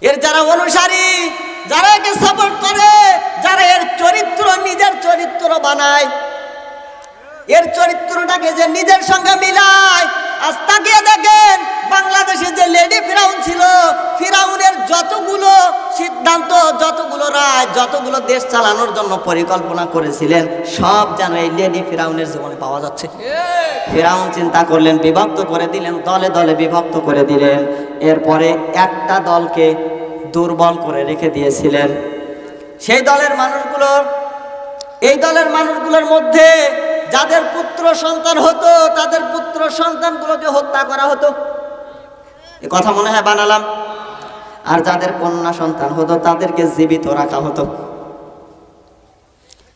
এর যারা অনুসারী, যারা একে সাপোর্ট করে, যারা এর চরিত্র নিজের চরিত্র বানায়, এর চরিত্রটাকে যে নিজের সঙ্গে মিলায়, আজ তাকিয়ে দেখেন বাংলাদেশে যে লেডি ফিরাউন ছিল, ফিরাউনের যতগুলো সিদ্ধান্ত, যতগুলো রায়, যতগুলো দেশ চালানোর জন্য পরিকল্পনা করেছিলেন, সব যেন এই লেডি ফিরাউনের জীবনে পাওয়া যাচ্ছে। ফিরাউন চিন্তা করলেন, বিভক্ত করে দিলেন, দলে দলে বিভক্ত করে দিলেন। এরপরে একটা দলকে দুর্বল করে রেখে দিয়েছিলেন। সেই দলের মানুষগুলো, এই দলের মানুষগুলোর মধ্যে যাদের পুত্র সন্তান হতো, তাদের পুত্র সন্তানগুলোকে হত্যা করা হতো। এই কথা মনে হয় বানালাম। আর যাদের কন্যা সন্তান হতো, তাদেরকে জীবিত রাখা হতো,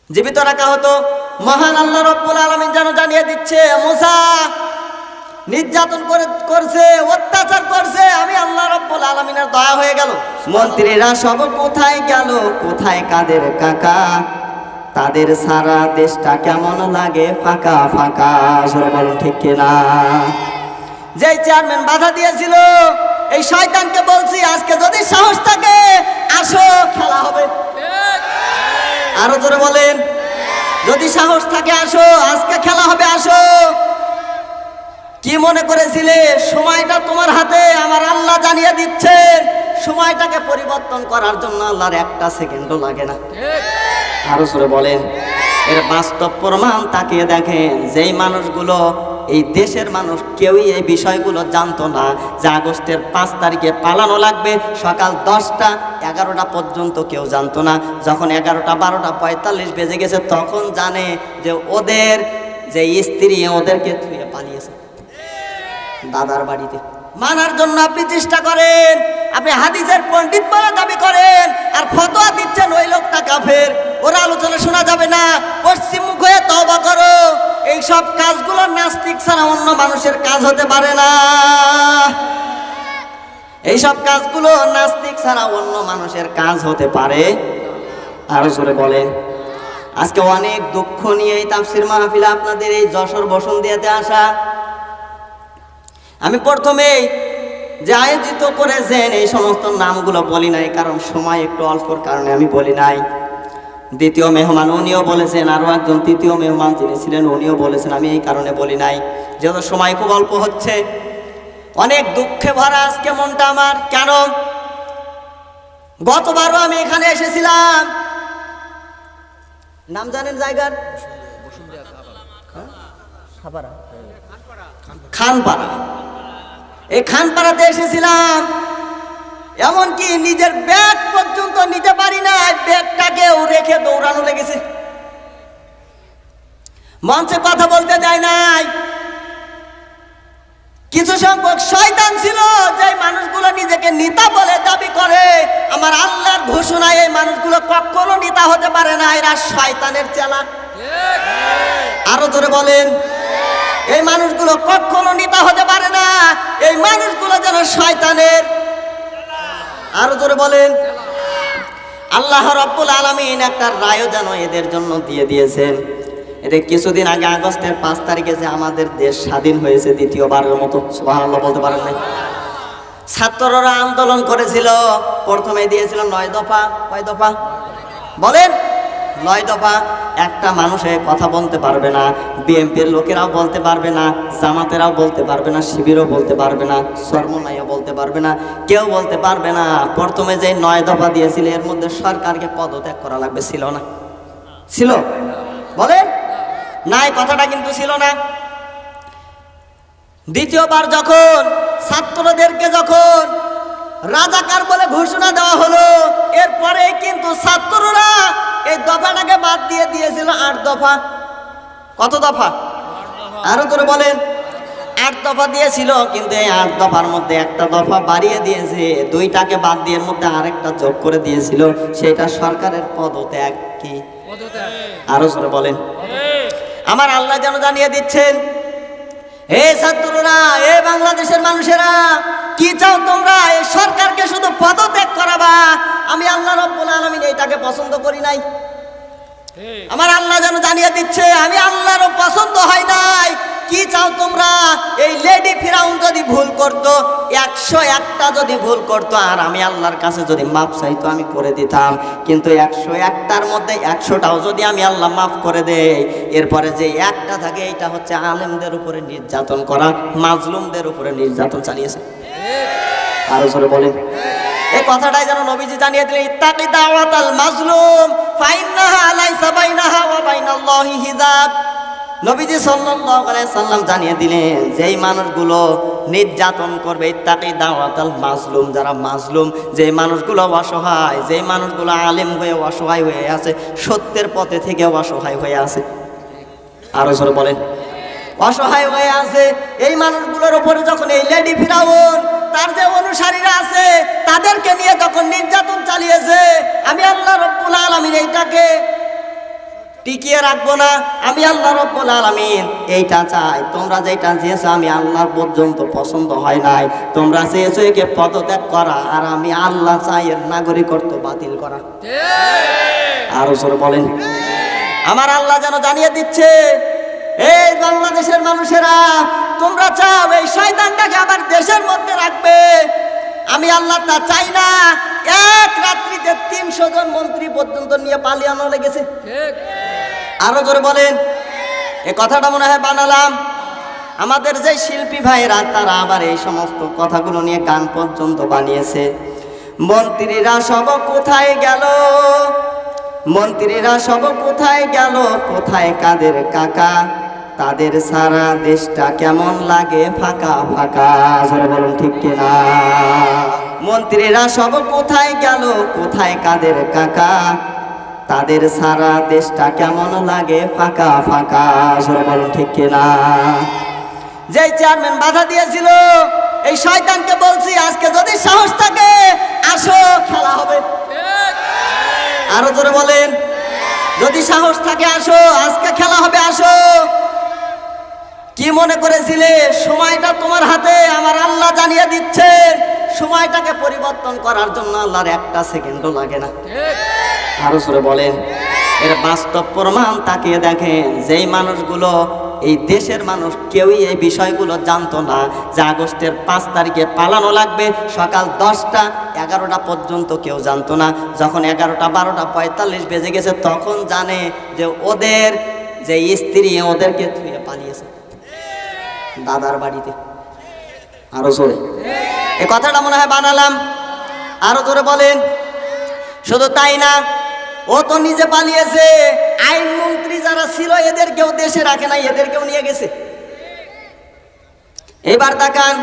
জীবিত রাখা হতো। মহান আল্লাহ রাব্বুল আলামিন যেন জানিয়ে দিচ্ছে, মুসা নির্যাতন করছে, অত্যাচার করছে, আমি আল্লাহ রাব্বুল আলামিনের দয়া হয়ে গেল। মন্ত্রীরা সব কোথায় গেল, কোথায় কাদের কাকা, তাদের সারা দেশটা কেমন লাগে ফাঁকা ফাঁকা। সবাই বলুন ঠিক কিনা? যেই চেয়ারম্যান বাধা দিয়েছিল, এই শয়তানকে বলছি, আজকে যদি সাহস থাকে আসো, খেলা হবে। আরো জোরে বলেন, যদি সাহস থাকে আসো, আজকে খেলা হবে, আসো। কি মনে করেছিলে সময়টা তোমার হাতে? আমার আল্লাহ জানিয়ে দিচ্ছেন, সময়টাকে পরিবর্তন করার জন্য আল্লাহর একটা সেকেন্ডও লাগে না। আরো জোরে বলেন। এর বাস্তব প্রমাণ তাকিয়ে দেখেন, যেই মানুষগুলো, এই দেশের মানুষ কেউই এই বিষয়গুলো জানতো না যে আগস্টের 5 তারিখে পালানো লাগবে। সকাল 10টা 11টা পর্যন্ত কেউ জানতো না। যখন 11টা 12টা 45 বেজে গেছে, তখন জানে যে ওদের যে স্ত্রী ওদেরকে থুয়ে পালিয়েছে দাদার বাড়িতে। মানার জন্য আপনি চেষ্টা করেন, আপনি হাদিসের পণ্ডিত বলে দাবি করেন, আর ফতোয়া দিচ্ছেন ওই লোকটা কাফের, ওর আলোচনা শোনা যাবে না, পশ্চিমমুখ হয়ে তওবা করো। এই সব কাজগুলো নাস্তিক ছাড়া অন্য মানুষের কাজ হতে পারে না। এই সব কাজগুলো নাস্তিক ছাড়া অন্য মানুষের কাজ হতে পারে। আরো জোরে বলেন। আজকে অনেক দুঃখ নিয়ে এই তাফসীর মাহফিলে আপনাদের এই যশোর বসন্তিয়াতে আসা। আমি প্রথমেই যে আয়োজিত করেছেন এই সমস্ত নামগুলো বলি নাই, কারণ সময় একটু অল্পর কারণে আমি বলি নাই। দ্বিতীয় মেহমান উনিও বলেছেন, আরও একজন তৃতীয় মেহমান যিনি ছিলেন উনিও বলেছেন, আমি এই কারণে বলি নাই, যেহেতু সময় খুব অল্প হচ্ছে। অনেক দুঃখে ভরা আজকে মনটা আমার। কেন? গতবারও আমি এখানে এসেছিলাম, নাম জানেন জায়গার? খানপাড়া। এই খানপাড়াতে এসেছিলাম, এমনকি নিজের ব্যাগ পর্যন্ত নিতে পারি না, ব্যাগটাকেও রেখে দৌড়ানো লেগেছে। মঞ্চে কথা বলতে দেয় নাই। কিছু সংখ্যক শয়তান ছিল, যে মানুষগুলো নিজেকে নেতা বলে দাবি করে। আমার আল্লাহর ঘোষণায় এই মানুষগুলো কখনো নেতা হতে পারে না, এরা শয়তানের চেলা। আরো জোরে বলেন। এই মানুষগুলো কখনো নেতা হতে পারে না, এই মানুষগুলো যেন শয়তানের। আরো জোরে বলেন। আল্লাহ রাব্বুল আলামিন একটা রায় যেন এদের জন্য দিয়ে দিয়েছেন। এদের কিছুদিন আগে আগস্টের 5 তারিখে যে আমাদের দেশ স্বাধীন হয়েছে দ্বিতীয়বারের মতো, সুবহানাল্লাহ বলতে পারেন নাই? ছাত্ররা আন্দোলন করেছিল, প্রথমে দিয়েছিল 9 দফা। কয় দফা বলেন? 9 দফা। একটা মানুষে কথা বলতে পারবে না, বিএনপির লোকেরাও বলতে পারবে না, জামাতেরাও বলতে পারবে না, শিবিরও বলতে পারবে না, সরমনাইও বলতে পারবে না, কেউ বলতে পারবে না। প্রথমে যে 9 দফা দিয়েছিল, এর মধ্যে সরকারকে পদত্যাগ করা লাগবে, ছিল না? ছিল? বলেন নাই, কথাটা কিন্তু ছিল না। দ্বিতীয়বার যখন ছাত্রদেরকে যখন রাজাকার বলে ঘোষণা দেওয়া হলো, এরপরে কিন্তু ছাত্ররা এই দফাটাকে বাদ দিয়ে দিয়েছিল 8 দফা। কত দফা? আরো করে বলেন। 8 দফা দিয়েছিল, কিন্তু এই 8 দফার মধ্যে একটা দফা বাড়িয়ে দিয়েছে, 2টাকে বাদ দিয়ে এর মধ্যে আরেকটা যোগ করে দিয়েছিল, সেটা সরকারের পদত্যাগ। কি আরো করে বলেন। আমার আল্লাহ যেন জানিয়ে দিচ্ছেন, হে ছাত্ররা, হে বাংলাদেশের মানুষেরা, কি চাও তোমরা? এই সরকারকে শুধু পদত্যাগ করাবা? আমি আল্লাহ রাব্বুল আলামিন এইটাকে পছন্দ করি নাই। আমার আল্লাহ যেন জানিয়ে দিচ্ছে, আমি আল্লাহরও পছন্দ হয় নাই কি চাও তোমরা? এই লেডি ফিরাউন যদি ভুল করতো, 101টা যদি ভুল করতো, আর আমি আল্লাহর কাছে যদি মাফ চাইতো আমি করে দিতাম। কিন্তু 101টার মধ্যে 100টাও যদি আমি আল্লাহ মাফ করে দেই, এরপরে যে একটা থাকে এইটা হচ্ছে আলেমদের উপরে নির্যাতন করা, মাজলুমদের উপরে নির্যাতন চালিয়েছে। আরো জোরে বলেন। এই কথাটাই যেন নবীজি জানিয়ে দিলেন, ইত্তাকি দাওয়াতাল মাজলুম ফাইন্নাহা লাইসা বাইনাহা ওয়া বাইনাল্লাহি হিজাব। নবীজি সাল্লাল্লাহু আলাইহি সাল্লাম জানিয়ে দিলেন, যেই মানুষগুলো নির্যাতন করবে, ইত্তাকি দাওয়াতাল মাজলুম, যারা মাজলুম, যে মানুষগুলো অসহায়, যে মানুষগুলো আলেম হয়ে অসহায় হয়ে আছে, সত্যের পথে থেকে অসহায় হয়ে আছে। আরো জোরে বলেন। অসহায় হয়ে আছে, এই মানুষগুলোর উপরে যখন এই লেডি ফিরাউন তার যে অনুসারীরা আছে তাদেরকে নিয়ে যখন নির্যাতন চালিয়েছে, আমি আল্লাহ রব্বুল আলামিন এইটাকে টিকিয়ে রাখবো না। আমি আল্লাহ রব্বুল আলামিন এইটা চাই, তোমরা যেটা চেয়েছো আমি আল্লাহর পর্যন্ত পছন্দ হয় নাই, তোমরা চেয়েছো একে পদত্যাগ করা, আর আমি আল্লাহ চাই এর নাগরিকত্ব বাতিল করা। আরো জোরে বলেন। আমার আল্লাহ যেন জানিয়ে দিচ্ছে, এই বাংলাদেশের মানুষেরা, তোমরা চাও এই শয়তানটাকে আবার দেশের মধ্যে রাখবে, আমি আল্লাহ তা চাই না। এক রাত্রিতে 300 জন মন্ত্রী পর্যন্ত নিয়ে পালিয়ানো লেগেছে। আরো জোরে বলেন। এই কথাটা মনে হয় বানালাম। আমাদের যে শিল্পী ভাইরা তারা আবার এই সমস্ত কথাগুলো নিয়ে গান পর্যন্ত বানিয়েছে। মন্ত্রীরা সব কোথায় গেল, মন্ত্রীরা সব কোথায় গেল, কোথায় কাদের কাকা, তাদের সারা দেশটা কেমন লাগে ফাঁকা ফাঁকা। জোরে বলুন ঠিক কিনা। মন্ত্রীরা সব কোথায় গেল, কোথায় কাদের কাকা, তাদের সারা দেশটা কেমন লাগে ফাঁকা ফাঁকা। জোরে বলুন ঠিক কিনা। যেই চেয়ারম্যান বাধা দিয়েছিল, এই শয়তানকে বলছি, আজকে যদি সাহস থাকে আসো, খেলা হবে। আরো জোরে বলেন। যদি সাহস থাকে আসো, আজকে খেলা হবে, আসো। কি মনে করেছিলে সময়টা তোমার হাতে? আমার আল্লাহ জানিয়ে দিচ্ছেন, সময়টাকে পরিবর্তন করার জন্য আল্লাহর একটা সেকেন্ডও লাগে না। আরো জোরে বলেন। এর বাস্তব প্রমাণ তাকিয়ে দেখেন, যেই মানুষগুলো এই দেশের মানুষ কেউই এই বিষয়গুলো জানতো না যে আগস্টের 5 তারিখে পালানো লাগবে, সকাল 10টা 11টা পর্যন্ত কেউ জানতো না। যখন 11টা 12টা 45 বেজে গেছে, তখন জানে যে ওদের যে স্ত্রী ওদেরকে থুয়ে পালিয়েছে দাদার বাড়িতে। আরো জোরে। এই কথাটা মনে হয় বানালাম। আরো জোরে বলেন। শুধু তাই না, ও তো নিজে পালিয়েছে, আইনমন্ত্রী যারা ছিল এদেরকেও দেশে রাখে নাই, এদেরকেও নিয়ে গেছে। এবার তাকান,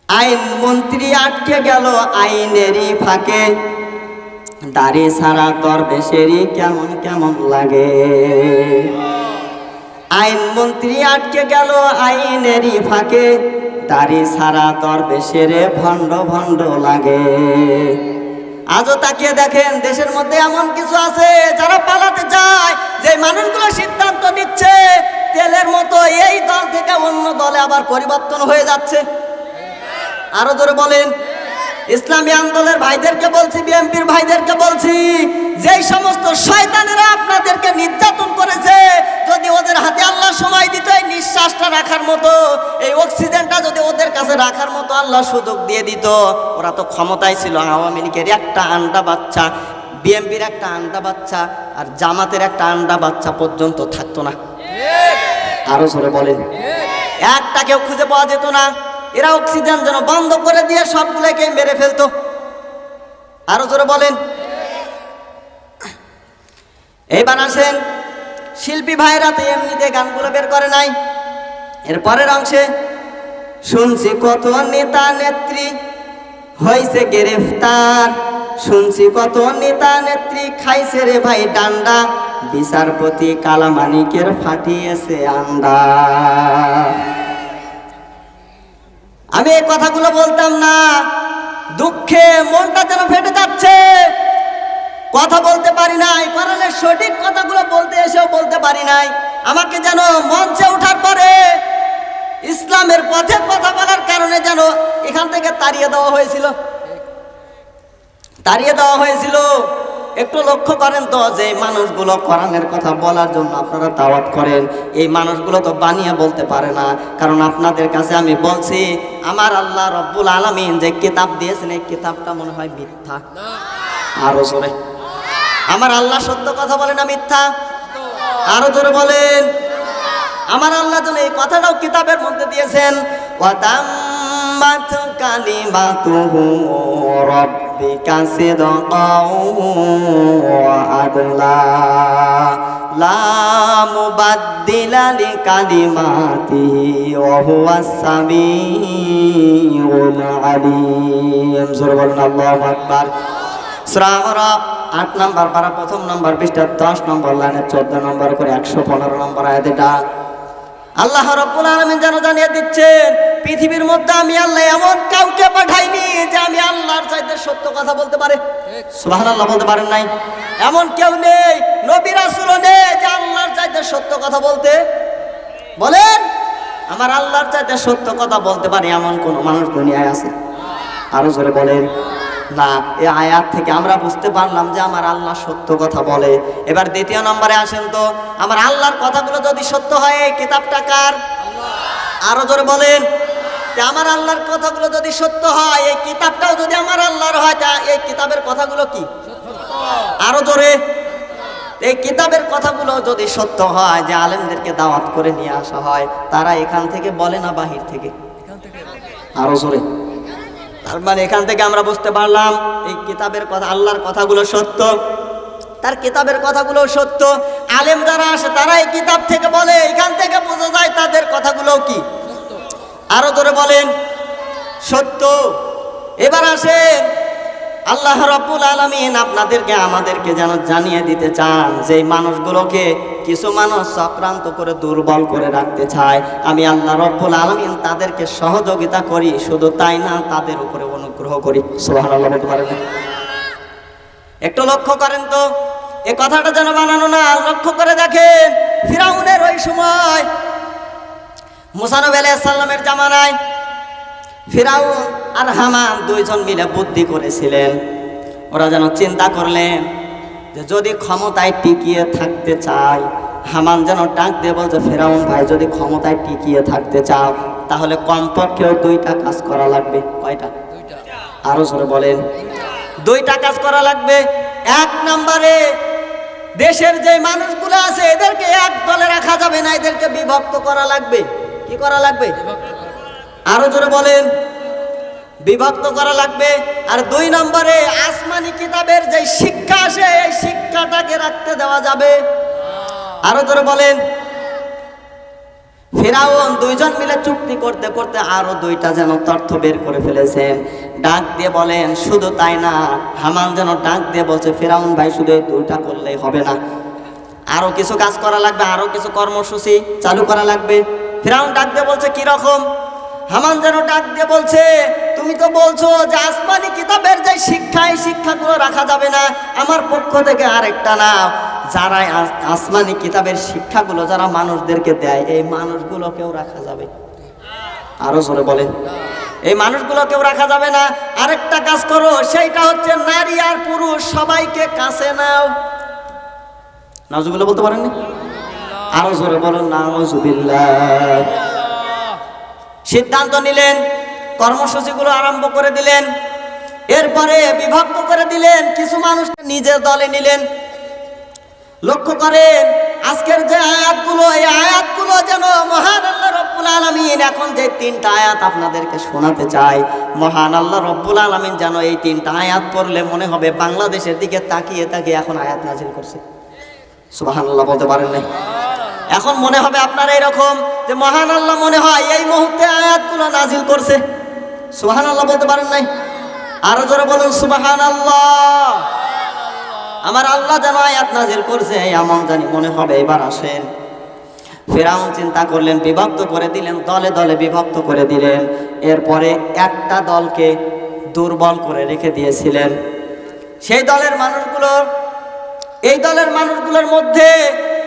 আইনমন্ত্রী আটকে গেল আইনেরই ফাঁকে, দাড়ি ছাড়া দরবেশেরই কেমন কেমন লাগে। আইনমন্ত্রী আটকে গেল আইনেরই ফাঁকে, দাড়ি ছাড়া দরবেশের ভণ্ড ভণ্ড লাগে। আজও তাকিয়ে দেখেন, দেশের মধ্যে এমন কিছু আছে যারা পালাতে চায়, যে মানুষগুলো সিদ্ধান্ত নিচ্ছে তেলের মতো এই দল থেকে অন্য দলে আবার পরিবর্তন হয়ে যাচ্ছে। আরো জোরে বলেন। ইসলামী আন্দোলনের ভাইদেরকে বলছি, বিএনপির ভাইদেরকে বলছি, যেই সমস্ত শয়তানেরা আপনাদেরকে নির্যাতন করেছে, যদি ওদের হাতে আল্লাহ সময় দিত, এই নিঃশ্বাসটা রাখার মতো, এই অক্সিজেনটা যদি ওদের কাছে রাখার মতো আল্লাহ সুযোগ দিয়ে দিত, ওরা তো ক্ষমতায় ছিল। আওয়ামী লীগের একটা আন্ডা বাচ্চা, বিএনপির একটা আন্ডা বাচ্চা, আর জামাতের একটা আন্ডা বাচ্চা পর্যন্ত থাকতো না। আরো জোরে বলেন। একটা কেউ খুঁজে পাওয়া যেত না। এরা অক্সিজেন যেন বন্ধ করে দিয়ে সবগুলোকে মেরে ফেলতো। আরো জোরে বলেন। এইবার আসেন, শিল্পী ভাইরা তো এমনিতে গানগুলো বের করে নাই। এর পরের অংশে শুনছি কত নেতা নেত্রী হয়েছে গ্রেফতার, শুনছি কত নেতা নেত্রী খাইছে রে ভাই ডান্ডা, বিচারপতি কালামানিকের ফাটিয়েছে আন্ডা। আমি এই কথাগুলো বলতাম না, দুঃখে মনটা যেন ফেটে যাচ্ছে, কথা বলতে পারি নাই, কোরআনের সঠিক কথাগুলো বলতে এসেও বলতে পারি নাই। আমাকে যেন মঞ্চে ওঠার পরে ইসলামের পথে কথা বলার কারণে যেন এখান থেকে তাড়িয়ে দেওয়া হয়েছিল। একটু লক্ষ্য করেন তো, যে মানুষগুলো কোরআনের কথা বলার জন্য আপনারা দাওয়াত করেন, এই মানুষগুলো তো বানিয়ে বলতে পারে না। কারণ আপনাদের কাছে আমি বলছি, আমার আল্লাহ রব্বুল আলামিন যে কিতাব দিয়েছেন, এই কিতাবটা মনে হয় মিথ্যা। আরো জোরে, আমার আল্লাহ সত্য কথা বলে না মিথ্যা? আরো জোরে বলেন। আমার আল্লাহ যেন এই কথাটাও কিতাবের মধ্যে দিয়েছেন, ওয়াতাম্মাত কালিমাতুহু রাব্বিকা সিদকাও ওয়া আদলা লা মুবাদ্দিলা লিকালিমাতিহি ওয়া হুয়াস সামিউল আলিম। জোরে বলুন আল্লাহু আকবার। সূরা আরাফ 8 নম্বর পারা 1 নম্বর পৃষ্ঠা 10 নম্বর লাইনে 14 নম্বর করে 115 নম্বর আয়াত। এটা আল্লাহ রাব্বুল আলামিন যেন জানিয়ে দিচ্ছেন, পৃথিবীর মধ্যে আমি আল্লাহ এমন কাউকে পাঠাইনি যে আমি আল্লাহর চাইতে সত্য কথা বলতে পারে। সুবহানাল্লাহ বলতে পারেন নাই? এমন কেউ নেই, নবী রাসূলও নেই যে আল্লাহর চাইতে সত্য কথা বলতে বলেন। আমার আল্লাহর চাইতে সত্য কথা বলতে পারে এমন কোন মানুষ দুনিয়ায় আছে? আরো জোরে বলেন না। এই আয়াত থেকে আমরা বুঝতে পারলাম যে আমার আল্লাহ সত্য কথা বলে। এবার দ্বিতীয় নম্বরে আসেন তো, আমার আল্লাহর কথাগুলো যদি সত্য হয়, এই কিতাবটা কার? আরো জোরে বলেন। আমার আল্লাহর কথাগুলো যদি সত্য হয়, এই কিতাবটাও যদি আমার আল্লাহর হয়, তা এই কিতাবের কথাগুলো কি? আরো জোরে। এই কিতাবের কথাগুলো যদি সত্য হয়, যে আলেমদেরকে দাওয়াত করে নিয়ে আসা হয়, তারা এখান থেকে বলে না বাহির থেকে? আরো জোরে। তার মানে এখান থেকে আমরা বুঝতে পারলাম এই কিতাবের কথা, আল্লাহর কথাগুলো সত্য, তার কিতাবের কথাগুলো সত্য। আলেম যারা আসে তারা এই কিতাব থেকে বলে, এখান থেকে বোঝা যায় তাদের কথাগুলো কি? আরো জোরে বলেন, সত্য। এবার আসেন, আল্লাহ রাব্বুল আলামিন আপনাদেরকে আমাদেরকে যেন জানিয়ে দিতে চান যে মানুষগুলোকে কিছু মানুষ চক্রান্ত করে দুর্বল করে রাখতে চায়, আমি আল্লাহ রাব্বুল আলামিন তাদেরকে সহযোগিতা করি। শুধু তাই না, তাদের উপরে অনুগ্রহ করি। সুবহানাল্লাহ বলতে পারেন? একটু লক্ষ্য করেন তো, এই কথাটা যেন বানানো না। লক্ষ্য করে দেখেন, ফিরাউনের ওই সময় মুসা নবী আলাইহিস সালামের জামানায় ফিরাউন আর হামান দুইজন মিলে বুদ্ধি করেছিলেন। ওরা যেন চিন্তা করলেন যে যদি ক্ষমতায় টিকিয়ে থাকতে চাই, হামান যেন ডাক দিয়ে বলছে, ফিরাউন ভাই, যদি ক্ষমতায় টিকিয়ে থাকতে চাও তাহলে কমপক্ষেও 2টা কাজ করা লাগবে। কয়টা? আরো জোরে বলেন। 2টা কাজ করা লাগবে। 1 নম্বরে, দেশের যে মানুষগুলো আছে এদেরকে এক দলে রাখা যাবে না, এদেরকে বিভক্ত করা লাগবে। কি করা লাগবে? আরো জোরে বলেন। বিভক্ত করা লাগবে। আর 2 নম্বরে, আসমানি কিতাবের যে শিক্ষা আসে এই শিক্ষাটাকে রাখতে দেওয়া যাবে। আরো জোরে বলেন। ফিরাউন দুইজন মিলে চুক্তি করতে করতে আরো 2টা যেন তথ্য বের করে ফেলেছেন। ডাক দিয়ে বলেন, শুধু তাই না, হামান যেন ডাক দিয়ে বলছে, ফিরাউন ভাই, শুধু এই 2টা করলেই হবে না, আরো কিছু কাজ করা লাগবে, আরো কিছু কর্মসূচি চালু করা লাগবে। ফিরাউন ডাক দিয়ে বলছে, কি রকম? হামান যেন ডাক দিয়ে বলছে, তুমি তো বলছো যে আসমানি কিতাবের যে শিক্ষা, এই শিক্ষাগুলো রাখা যাবে না, আমার পক্ষ থেকে আরেকটা না, যারা আসমানি কিতাবের শিক্ষাগুলো যারা মানুষদেরকে দেয়, এই মানুষগুলোকেও রাখা যাবে। আরো জোরে বলেন। এই মানুষগুলোকেও রাখা যাবে না। আরেকটা কাজ করো, সেইটা হচ্ছে নারী আর পুরুষ সবাইকে কাছে নাও। নাউজুবিল্লাহ বলতে পারেননি? আরো জোরে বলুন, নাউজুবিল্লাহ। সিদ্ধান্ত নিলেন, কর্মসূচিগুলো আরম্ভ করে দিলেন, এরপরে বিভক্ত করে দিলেন, কিছু মানুষ নিজের দলে নিলেন। লক্ষ্য করেন, আজকের যে আয়াতগুলো, এই আয়াতগুলো যেন মহান আল্লাহ রব্বুল আলামিন, এখন যে 3টা আয়াত আপনাদেরকে শোনাতে চাই, মহান আল্লাহ রব্বুল আলামিন যেন এই 3টা আয়াত পড়লে মনে হবে বাংলাদেশের দিকে তাকিয়ে তাকিয়ে এখন আয়াত নাজিল করছে। সুবহানাল্লাহ বলতে পারেন না? এখন মনে হবে আপনারা এরকম যে মহান আল্লাহ মনে হয় এই মুহূর্তে আয়াতগুলো নাজিল করছে। সুবহানাল্লাহ বলতে পারেন নাই? আরো জোরে বলুন সুবহানাল্লাহ। আমার আল্লাহ যেন আয়াত নাজিল করছে এমন জানি মনে হবে। এবার আসেন, ফিরাউন চিন্তা করলেন, বিভক্ত করে দিলেন, দলে দলে বিভক্ত করে দিলেন। এরপরে একটা দলকে দুর্বল করে রেখে দিয়েছিলেন। সেই দলের মানুষগুলো, এই দলের মানুষগুলোর মধ্যে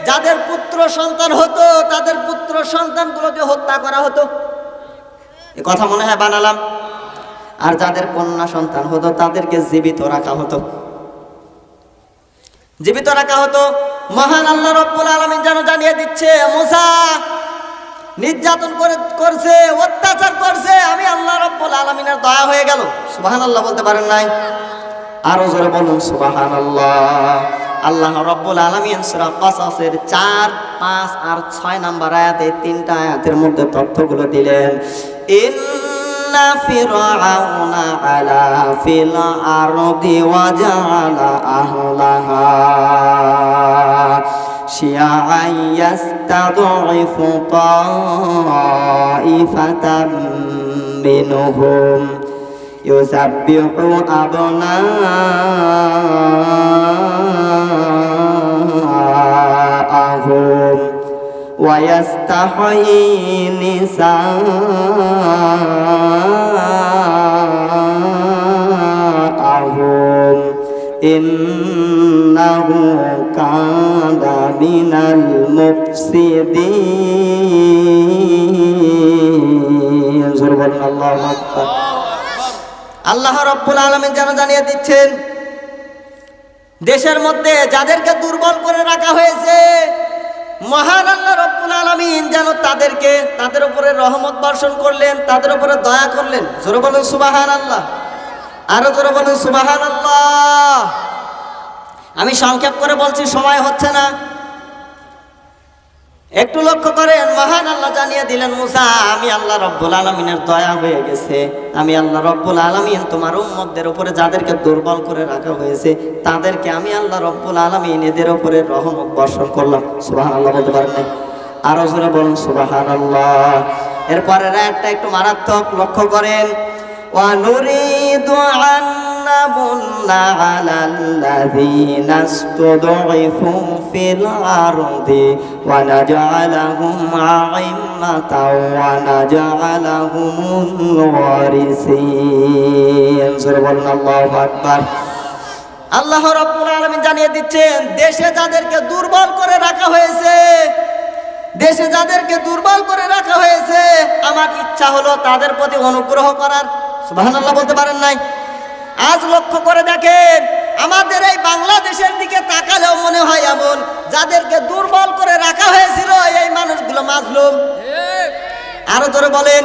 যাদের পুত্র সন্তান হতো তাদের পুত্র সন্তানগুলোকে হত্যা করা হতো। এ কথা মনে হয় বানালাম। আর যাদের কন্যা সন্তান হতো তাদেরকে জীবিত রাখা হতো। জীবিত রাখা হতো। মহান আল্লাহ রাব্বুল আলামিন যেন জানিয়ে দিচ্ছে, মুসা নির্যাতন করছে, অত্যাচার করছে, আমি আল্লাহ রাব্বুল আলামিনের দয়া হয়ে গেল। সুবহানাল্লাহ বলতে পারেন নাই? আরো জোরে বলুন সুবহানাল্লাহ। আল্লাহ রাব্বুল আলামিন সূরা কসসের 4, 5 আর 6 নম্বর আয়াতে, এই তিনটা আয়াতের মধ্যে তথ্যগুলো দিলেন। ইন্না ফিরআউনা আলা ফিল আরদি ওয়া জাআলা আহলাহা শিয়াআন ইয়াস্তাদঈফু তাঈফাতাম মিনহুম ইউসাব্বিহু আবনাআহুম ওয়া ইয়াস্তাহয়ী নিসাআহুম ইন্নাহু কানা মিনাল মুফসিদিন। আল্লাহু আকবার। আল্লাহ রাব্বুল আলামিন যেন জানিয়ে দিচ্ছেন, দেশের মধ্যে যাদেরকে দুর্বল করে রাখা হয়েছে, মহান আল্লাহ রাব্বুল আলামিন যেন তাদের উপরে রহমত বর্ষণ করলেন, তাদের উপরে দয়া করলেন। জোরে বলুন সুবহানাল্লাহ। আরো জোরে বলুন সুবহানাল্লাহ। আমি সংক্ষেপ করে বলছি, সময় হচ্ছে না। একটু লক্ষ্য করেন, মহান আল্লাহ জানিয়ে দিলেন, মুসা আমি আল্লাহ রাব্বুল আলামিনের দয়া হয়ে গেছে। আমি আল্লাহ রাব্বুল আলামিন তোমার উম্মতদের উপরে যাদেরকে দুর্বল করে রাখা হয়েছে, তাদেরকে আমি আল্লাহ রাব্বুল আলামিন এদের উপরে রহমত বর্ষণ করলাম। সুবহানাল্লাহ বলতে পারেন না? আরো জোরে বলুন সুবহানাল্লাহ। এরপরের আয়াতটা একটু মারাত্মক, লক্ষ্য করেন। ওয়া নুরিদু আন নামুন্না আলাল্লাযীনা ইসতুদঈফু ফিল আরদি ওয়া নাজআলাহুম আ'iম্মাতাও ওয়া নাজআলাহুমুল ওয়ারিসিন। সুবহানাল্লাহু আকবার। আল্লাহ রাব্বুল আলামিন জানিয়ে দিচ্ছেন, দেশে যাদেরকে দুর্বল করে রাখা হয়েছে, দেশে যাদেরকে দুর্বল করে রাখা হয়েছে, আমার ইচ্ছা হলো তাদের প্রতি অনুগ্রহ করার। সুবহানাল্লাহ বলতে পারেন নাই? আজ লক্ষ্য করে দেখেন, আমাদের এই বাংলাদেশের দিকে তাকালেও মনে হয় এমন, যাদেরকে দুর্বল করে রাখা হয়েছিল এই মানুষগুলো মাজলুম। আরো ধরে বলেন,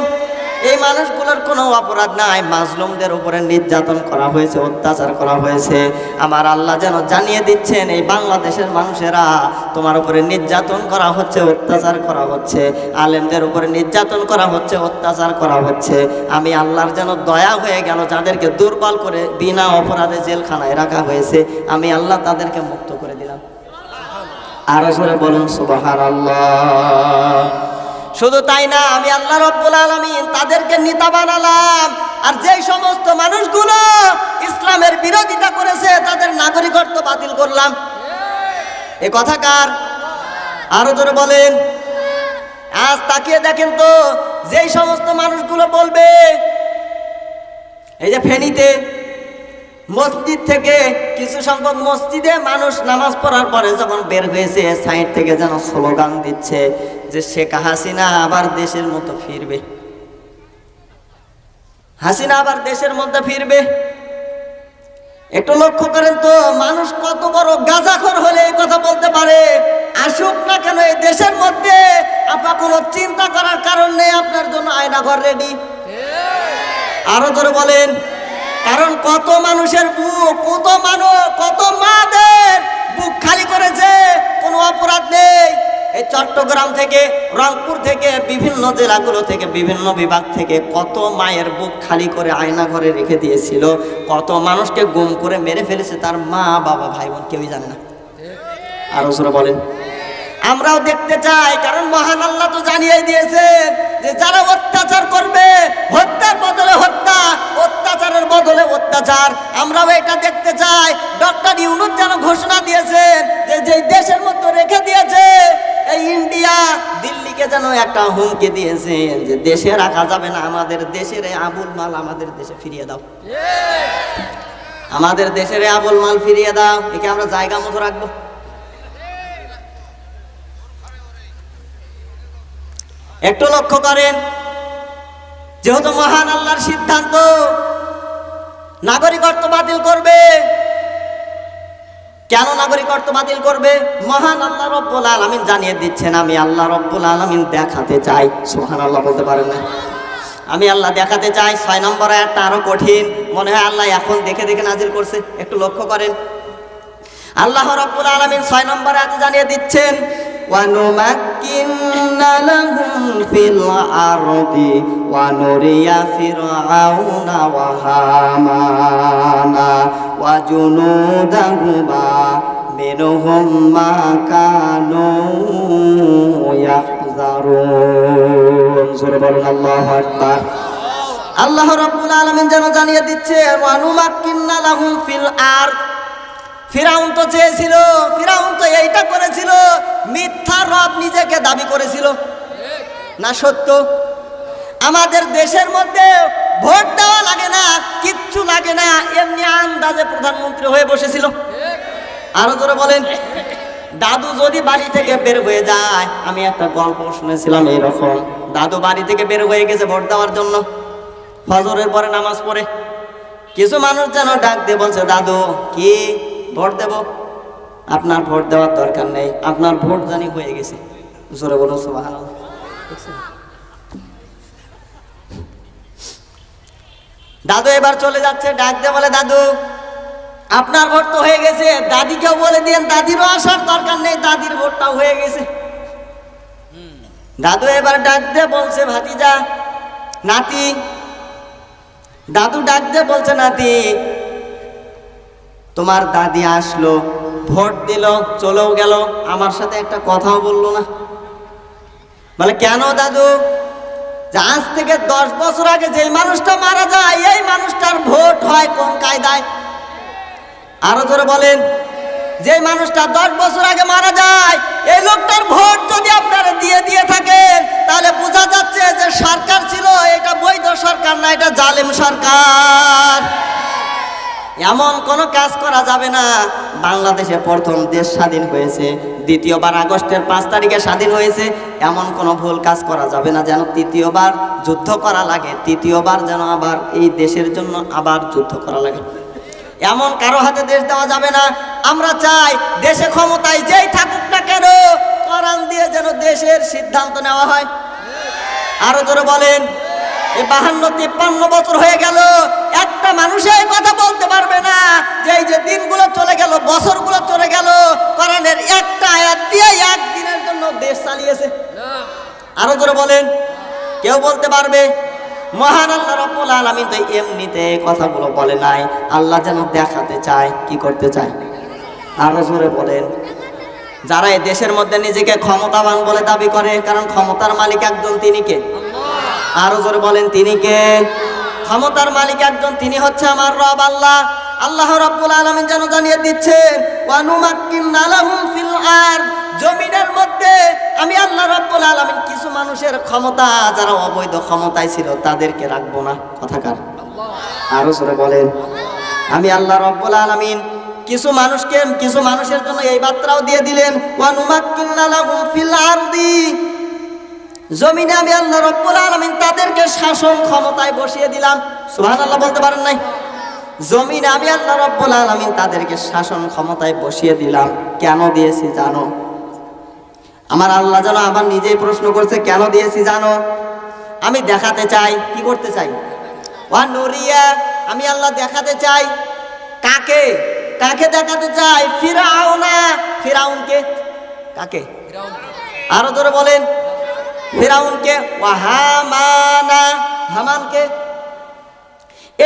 এই মানুষগুলোর কোনো অপরাধ নাই, মাজলুমদের উপরে নির্যাতন করা হয়েছে, অত্যাচার করা হয়েছে। আমার আল্লাহ যেন জানিয়ে দিচ্ছেন, এই বাংলাদেশের মানুষেরা তোমার উপরে নির্যাতন করা হচ্ছে, অত্যাচার করা হচ্ছে, আলেমদের উপরে নির্যাতন করা হচ্ছে, অত্যাচার করা হচ্ছে। আমি আল্লাহর যেন দয়া হয়ে গেল, যাদেরকে দুর্বল করে বিনা অপরাধে জেলখানায় রাখা হয়েছে, আমি আল্লাহ তাদেরকে মুক্ত করে দিলাম। আরো জোরে বলুন সুবহানাল্লাহ। শুধু তাই না, আমি আল্লাহ রাব্বুল আলামিন তাদেরকে নেতা বানালাম। আর যেই সমস্ত মানুষগুলো ইসলামের বিরোধিতা করেছে, তাদের নাগরিকত্ব বাতিল করলাম। এ কথা কার? আরো জোরে বলেন। আজ তাকিয়ে দেখেন তো, যেই সমস্ত মানুষগুলো বলবে, এই যে ফেনীতে মসজিদ থেকে কিছু সংখ্যক মসজিদে মানুষ নামাজ পড়ার পরে যখন বের হয়েছে, সাইড থেকে যেন স্লোগান দিচ্ছে যে শেখ হাসিনা আবার দেশের মতো ফিরবে, হাসিনা আবার দেশের মধ্যে ফিরবে। একটু লক্ষ্য করেন তো, মানুষ কত বড় গাঁজাখোর হলে এই কথা বলতে পারে? আসুক না কেন এই দেশের মধ্যে, আপনার কোনো চিন্তা করার কারণ নেই, আপনার জন্য আয়নাঘর রেডি। আরো জোরে বলেন। কারণ কত মানুষের বুক, কত মাদের বুক খালি করেছে, কোনো অপরাধ নেই। এই চট্টগ্রাম থেকে, রংপুর থেকে, বিভিন্ন জেলাগুলো থেকে, বিভিন্ন বিভাগ থেকে কত মায়ের বুক খালি করে আয়না ঘরে রেখে দিয়েছিল, কত মানুষকে গুম করে মেরে ফেলেছে, তার মা বাবা ভাই বোন কেউই জানে না। আরো জোরে বলেন। আমরাও দেখতে চাই, কারণ মহান আল্লাহ তো জানিয়ে দিয়েছেন যে যারা অত্যাচার করবে, হত্যার বদলে হত্যা, অত্যাচারের বদলে অত্যাচার। আমরাও এটা দেখতে চাই। ডক্টর ইউনূস যেন ঘোষণা দিয়েছেন যে যেই দেশের মধ্যে রেখে দিয়েছে, এই ইন্ডিয়া, দিল্লিকে যেন একটা হুমকি দিয়েছেন যে দেশে রাখা যাবে না, আমাদের দেশের আবুল মাল আমাদের দেশে ফিরিয়ে দাও, আমাদের দেশের আবুল মাল ফিরিয়ে দাও। একে আমরা জায়গা মতো রাখবো? একটু লক্ষ্য করেন, যেহেতু মহান আল্লাহর সিদ্ধান্ত নাগরিকত্ব বাতিল করবে, কেন নাগরিকত্ব বাতিল করবে? মহান আল্লাহ রব্বুল আলামিন জানিয়ে দিচ্ছেন, আমি আল্লাহ রব্বুল আলামিন দেখাতে চাই। সুবহানাল্লাহ বলতে পারেন না? আমি আল্লাহ দেখাতে চাই। 6 নম্বর আয়াতটা আরো কঠিন মনে হয়, আল্লাহ এখন দেখে দেখে নাজিল করছে। একটু লক্ষ্য করেন, আল্লাহ রাব্বুল আলামিন 6 নম্বর আয়াতে জানিয়ে দিচ্ছেন, ওয়া নুমাক্কিন্না লাহুম ফিল আরদি ওয়া নুরিয়া ফিরআউনা ওয়া হামানা ওয়া জুনুদাহুমা মিনহুম মা কানু ইয়াহযারুন। সূরা বলুন আল্লাহু আকবার। আল্লাহ রাব্বুল আলামিন যেন জানিয়ে দিচ্ছে, ওয়া নুমাক্কিন্না লাহুম ফিল আরদ। ফিরাউন তো চেয়েছিল, ফিরাউন তো এইটা করেছিল, মিথ্যা রব নিজেকে দাবি করেছিল না সত্য? আমাদের দেশের মধ্যে ভোট দেওয়া লাগে না, কিচ্ছু লাগে না, এমনি আন্দাজে প্রধানমন্ত্রী হয়ে বসেছিল। আরো জোরে বলেন। দাদু যদি বাড়ি থেকে বের হয়ে যায়, আমি একটা গল্প শুনেছিলাম এইরকম, দাদু বাড়ি থেকে বের হয়ে গেছে ভোট দেওয়ার জন্য, ফজরের পরে নামাজ পড়ে কিছু মানুষ যেন ডাক দিয়ে বলছে, দাদু কি ভোট দেব? আপনার ভোট দেওয়ার দরকার নেই, আপনার ভোট জানি হয়ে গেছে। জোরে বলুন সুবহানাল্লাহ। দাদু এবার চলে যাচ্ছে, ডাক দিয়ে বলে, দাদু আপনার ভোট তো হয়ে গেছে, দাদিকেও বলে দিয়েন দাদিরও আসার দরকার নেই, দাদির ভোটটাও হয়ে গেছে। দাদু এবার ডাক দিয়ে বলছে, ভাতিজা, নাতি। দাদু ডাক দিয়ে বলছে, নাতি তোমার দাদি আসলো, ভোট দিল, চলেও গেল, আমার সাথে একটা কথাও বললো না। বলে কেন দাদু? যে আজ থেকে 10 বছর আগে যে মানুষটা মারা যায়, এই মানুষটার ভোট হয় কোন কায়দায়? আরো জোরে বলেন। যে মানুষটা 10 বছর আগে মারা যায়, এই লোকটার ভোট যদি আপনারা দিয়ে থাকেন, তাহলে বোঝা যাচ্ছে যে সরকার ছিল এটা বৈধ সরকার না, এটা জালেম সরকার। এমন কোনো কাজ করা যাবে না। বাংলাদেশে প্রথম দেশ স্বাধীন হয়েছে, দ্বিতীয়বার আগস্টের 5 তারিখে স্বাধীন হয়েছে, এমন কোনো ভুল কাজ করা যাবে না যেন তৃতীয়বার যুদ্ধ করা লাগে, তৃতীয়বার যেন আবার এই দেশের জন্য আবার যুদ্ধ করা লাগে। এমন কারো হাতে দেশ দেওয়া যাবে না। আমরা চাই দেশে ক্ষমতায় যেই থাকুক না কেন, কোরআন দিয়ে যেন দেশের সিদ্ধান্ত নেওয়া হয়। আরো জোরে বলেন। এই 52-53 বছর হয়ে গেল, একটা মানুষ এই কথা বলতে পারবে না যে এই যে দিনগুলো চলে গেল, বছরগুলো চলে গেল, কোরআনের একটা আয়াত দিয়ে একদিনের জন্য দেশ চালিয়েছে। আরো জোরে বলেন। কেউ বলতে পারবে? মহান আল্লাহ রাব্বুল আলামিন তো এমনিতে কথাগুলো বলে নাই, আল্লাহ যেন দেখাতে চায়। কি করতে চায়? আরো জোরে বলেন। যারা এই দেশের মধ্যে নিজেকে ক্ষমতাবান বলে দাবি করে, কারণ ক্ষমতার মালিক একজন, তিনি কে? আরো জোরে বলেন, তিনি কে? ক্ষমতার মালিক একজন, তিনি হচ্ছে আমার রব আল্লাহ। আল্লাহ রাব্বুল আলামিন যেন জানিয়ে দিচ্ছেন, ওয়া নুমাক্কিন্না লাহুম ফিল আরদ। জমিনের মধ্যে আমি আল্লাহ রাব্বুল আলামিন কিছু মানুষের ক্ষমতা, যারা অবৈধ ক্ষমতায় ছিল, তাদেরকে রাখবো না। কথাকার আরো জোরে বলেন। আমি আল্লাহ রাব্বুল আলামিন কিছু মানুষের জন্য এই বার্তাও দিয়ে দিলেন, ওয়া নুমাক্কিন্না লাহুম ফিল আরদি। জমিনে আমি আল্লাহ রাব্বুল আলামিন তাদেরকে শাসন ক্ষমতায় বসিয়ে দিলাম। সুবহানাল্লাহ বলতে পারেন নাই? জমিনে আমি আল্লাহ রাব্বুল আলামিন তাদেরকে শাসন ক্ষমতায় বসিয়ে দিলাম। কেন দিয়েছি জানো? আমার আল্লাহ যেন আবার নিজেই প্রশ্ন করছে, কেন দিয়েছি জানো? আমি দেখাতে চাই। কি করতে চাই? ওয়া নুরিয়া, আমি আল্লাহ দেখাতে চাই। কাকে? কাকে দেখাতে চাই? ফিরাউনা। ফিরাউনকে? কাকে? আরো ধরে বলেন। ফিরাউনকে। ওয়া হামানা, হামানকে।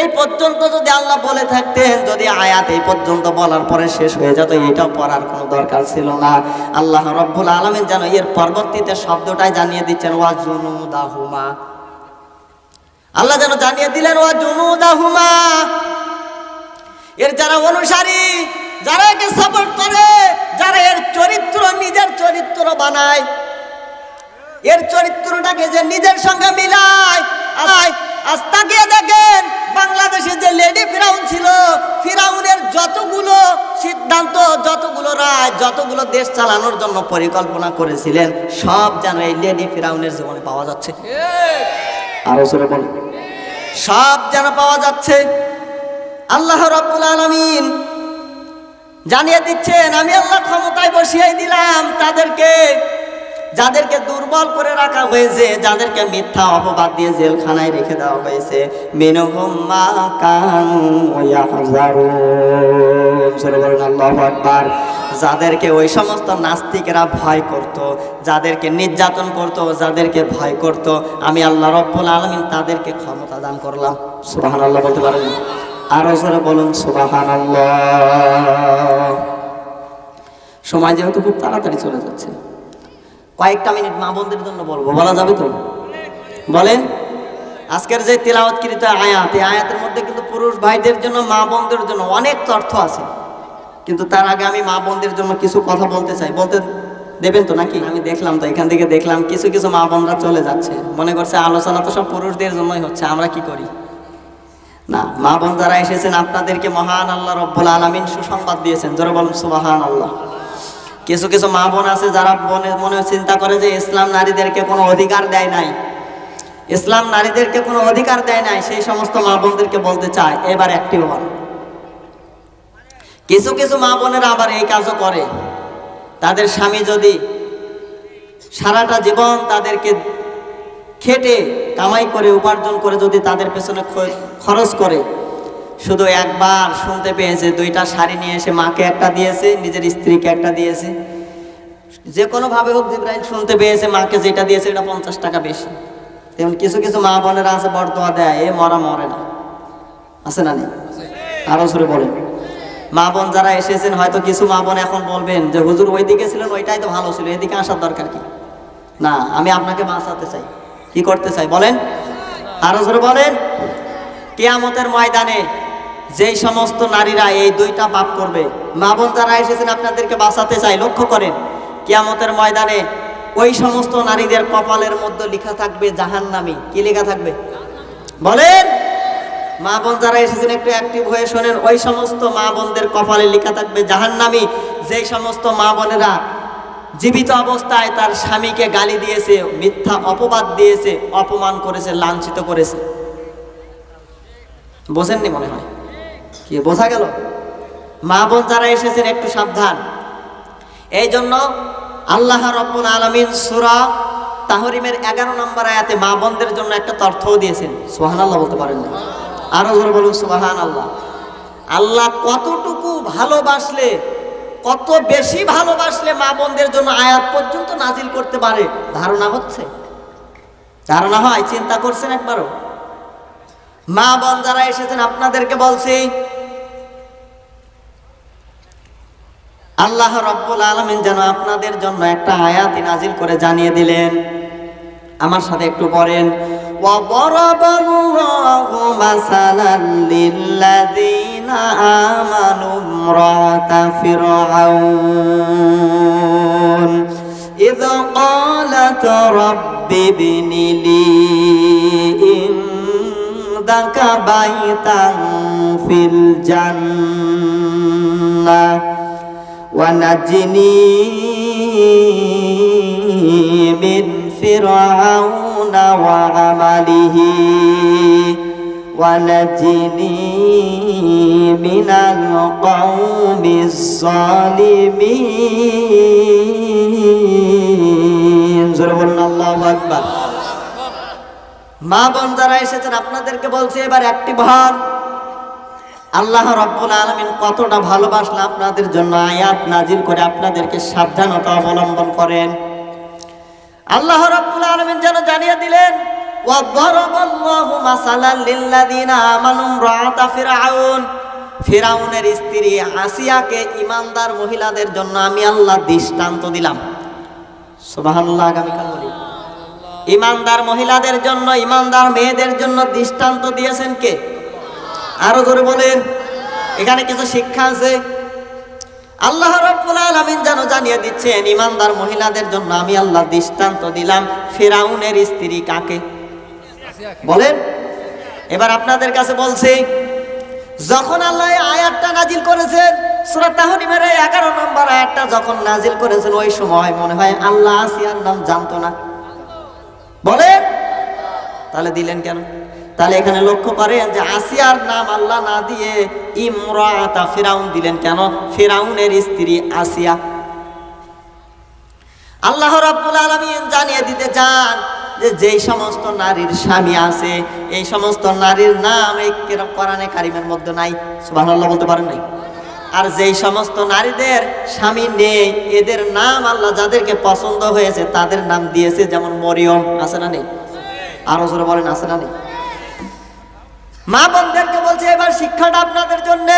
এই পর্যন্ত যদি আল্লাহ বলে থাকতেন, যদি আয়াত এই পর্যন্ত বলার পরে শেষ হয়ে যেত, এটাও পড়ার কোনো দরকার ছিল না। আল্লাহ রাব্বুল আলামিন যেন এর পরবর্তীতে শব্দটাই জানিয়ে দিচ্ছেন, ওয়া জুনুদাহুমা। আল্লাহ যেন জানিয়ে দিলেন, ওয়া জুনুদাহুমা। এর যারা অনুসারী, যারা একে সাপোর্ট করে, যারা এর চরিত্র নিজের চরিত্র বানায়, এর চরিত্রটাকে যে নিজের সঙ্গে মিলায়, আজ তাকিয়ে দেখেন বাংলাদেশে যে লেডি ফিরাউন ছিল, ফিরাউনের যতগুলো সিদ্ধান্ত, যতগুলো রায়, যতগুলো দেশ চালানোর জন্য পরিকল্পনা করেছিলেন, সব যেন এই লেডি ফিরাউনের জীবনে পাওয়া যাচ্ছে। আরো জোরে বলেন। সব যেন পাওয়া যাচ্ছে। আল্লাহ রাব্বুল আলামিন জানিয়ে দিচ্ছেন আমি আল্লাহ ক্ষমতায় বসিয়ে দিলাম তাদেরকে, যাদেরকে দুর্বল করে রাখা হয়েছে, যাদেরকে মিথ্যা অপবাদ দিয়ে জেলখানায় রেখে দেওয়া হয়েছে। মিনহুম মা কানু ইয়াহজারুন, সুবহানাল্লাহ, আল্লাহু আকবার। যাদেরকে ওই সমস্ত নাস্তিকেরা ভয় করত, যাদেরকে নির্যাতন করত, যাদেরকে ভয় করত, আমি আল্লাহ রাব্বুল আলামিন তাদেরকে ক্ষমতা দান করলাম। সুবহানাল্লাহ বলতে পারেন? আরো জোরে বলুন সুবহানাল্লাহ। সময় যেহেতু খুব তাড়াতাড়ি চলে যাচ্ছে, কয়েকটা মিনিট মা বোনদের জন্য বলবো, বলা যাবে তো? বলেন। আজকের যে তিলাওয়াতকৃত আয়াত, এই আয়াতের মধ্যে কিন্তু পুরুষ ভাইদের জন্য, মা বোনদের জন্য অনেক তথ্য আছে, কিন্তু তার আগে আমি মা বোনদের জন্য কিছু কথা বলতে চাই। বলতে দেবেন তো নাকি? আমি দেখলাম তো, এখান থেকে দেখলাম কিছু কিছু মা বোনরা চলে যাচ্ছে, মনে করছে আলোচনা তো সব পুরুষদের জন্যই হচ্ছে, আমরা কি করি? না, মা বোন যারা এসেছেন আপনাদেরকে মহান আল্লাহ রব্বুল আলামিন সুসংবাদ দিয়েছেন। জোরে বলুন সুবহানাল্লাহ। কিছু কিছু মা বোন আছে যারা মনে চিন্তা করে যে ইসলাম নারীদেরকে কোনো অধিকার দেয় নাই, ইসলাম নারীদেরকে কোনো অধিকার দেয় নাই, সেই সমস্ত মা বোনদেরকে বলতে চায় এবার অ্যাক্টিভ হন। কিছু কিছু মা বোনেরা আবার এই কাজও করে, তাদের স্বামী যদি সারাটা জীবন তাদেরকে খেটে কামাই করে উপার্জন করে যদি তাদের পেছনে খরচ করে, শুধু একবার শুনতে পেয়েছে দুইটা শাড়ি নিয়ে এসে মাকে একটা দিয়েছে, নিজের স্ত্রীকে একটা দিয়েছে, যে কোনোভাবে হোক জিবরাইল শুনতে পেয়েছে মাকে যেটা দিয়েছে এটা 50 টাকা বেশি। তেমন কিছু কিছু মা বোনেরা আছে বরদোয়া দেয়, এ মরা মরে না, আছে না নেই? আরো জোরে বলেন। মা বোন যারা এসেছেন, হয়তো কিছু মা বোন এখন বলবেন যে হুজুর ওইদিকে ছিলেন ওইটাই তো ভালো ছিল, এদিকে আসার দরকার কি? না, আমি আপনাকে বাঁচাতে চাই। কি করতে চাই বলেন? আরো জোরে বলেন। কিয়ামতের ময়দানে যেই সমস্ত নারীরা এই দুইটা পাপ করবে, মা বোন যারা এসেছেন আপনাদেরকে বাঁচাতে চাই, লক্ষ্য করেন, কিয়ামতের ময়দানে ওই সমস্ত নারীদের কপালের মধ্যে লেখা থাকবে জাহান্নামী। কি লেখা থাকবে বলেন? মা বোন যারা এসেছেন একটু অ্যাক্টিভ হয়ে শোনেন, ওই সমস্ত মা বোনদের কপালে লেখা থাকবে জাহান্নামী, যেই সমস্ত মা বোনেরা জীবিত অবস্থায় তার স্বামীকে গালি দিয়েছে, মিথ্যা অপবাদ দিয়েছে, অপমান করেছে, লাঞ্ছিত করেছে। বোঝেননি মনে হয়? কি বোঝা গেল? মা বোন যারা এসেছেন একটু সাবধান। এই জন্য আল্লাহ রাব্বুল আলামিন সূরা তাহরিমের 11 নম্বর আয়াতে মা বোনদের জন্য একটা তথ্যও দিয়েছেন। সুবহানাল্লাহ বলতে পারেন না? আরো জোরে বলুন সুবহানাল্লাহ। আল্লাহ কতটুকু ভালোবাসলে, কত বেশি ভালোবাসলে মা বোনদের জন্য আয়াত পর্যন্ত নাজিল করতে পারে ধারণা হচ্ছে? ধারণা হয়? চিন্তা করছেন একবারও? মা বোন যারা এসেছেন আপনাদেরকে বলছি, আল্লাহ রাব্বুল আলামিন যেন আপনাদের জন্য একটা আয়াত নাজিল করে জানিয়ে দিলেন। আমার সাথে একটু পড়েন, ওয়া দারাবাল্লাহু মাসালাল লিল্লাযীনা আমানু ইমরাতা ফিরআউন ইয ক্বালাত রাব্বি ইবনি লি ইনদাকা বাইতান ফিল জান্নাহ ونجني من فرعون وعمله ونجني من القوم الظالمين। الله أكبر। মা বোন যারা এসেছেন আপনাদেরকে বলছে এবার অ্যাক্টিভ হন। আল্লাহ রাব্বুল আলামিন কতটা ভালোবাসলে আপনাদের জন্য আয়াত নাজিল করে আপনাদেরকে সাবধানতা অবলম্বন করেন। আল্লাহ রাব্বুল আলামিন যেন জানিয়ে দিলেন, ওয়া দারাবাল্লাহু মাসালাল লিল্লাযীনা আমানু ইমরাতা ফিরআউন, ফিরআউনের স্ত্রী আসিয়াকে ঈমানদার মহিলাদের জন্য আমি আল্লাহ দৃষ্টান্ত দিলাম। সুবহানাল্লাহ। আগামীকাল বলি, ঈমানদার মহিলাদের জন্য, ঈমানদার মেয়েদের জন্য দৃষ্টান্ত দিয়েছেন কে? আরো জোরে বলেন। এখানে কিছু শিক্ষা আছে। আল্লাহ রাব্বুল আলামিন যেন জানিয়ে দিচ্ছেন ঈমানদার মহিলাদের জন্য আমি আল্লাহ দৃষ্টান্ত দিলাম। ফিরআউনের স্ত্রী কাকে বলেন? এবার আপনাদের কাছে বলছি, যখন আল্লাহ এই আয়াতটা নাজিল করেছেন, সূরা তাহরিমের 11 নম্বর আয়াতটা যখন নাজিল করেছেন, ওই সময় মনে হয় আল্লাহ আসিয়ার নাম জানতো না? বলেন। তাহলে দিলেন কেন? তাহলে এখানে লক্ষ্য করেন যে আসিয়ার নাম আল্লাহ না দিয়ে ইমরাতা ফিরাউন দিলেন কেন? ফিরাউনের স্ত্রী আসিয়া। আল্লাহ রাব্বুল আলামিন জানিয়ে দিতে চান যে যেই সমস্ত নারীর স্বামী আছে এই সমস্ত নারীর নাম এই কোরআনে কারিমের মধ্যে নাই। সুবহানাল্লাহ বলতে পারেন নাই? আর যেই সমস্ত নারীদের স্বামী নেই এদের নাম আল্লাহ যাদেরকে পছন্দ হয়েছে তাদের নাম দিয়েছে, যেমন মরিয়ম, আছে না নেই? আরো জোরে বলেন, আছে না নেই? মা বোনদেরকে বলছে এবার শিক্ষাটা আপনাদের জন্য।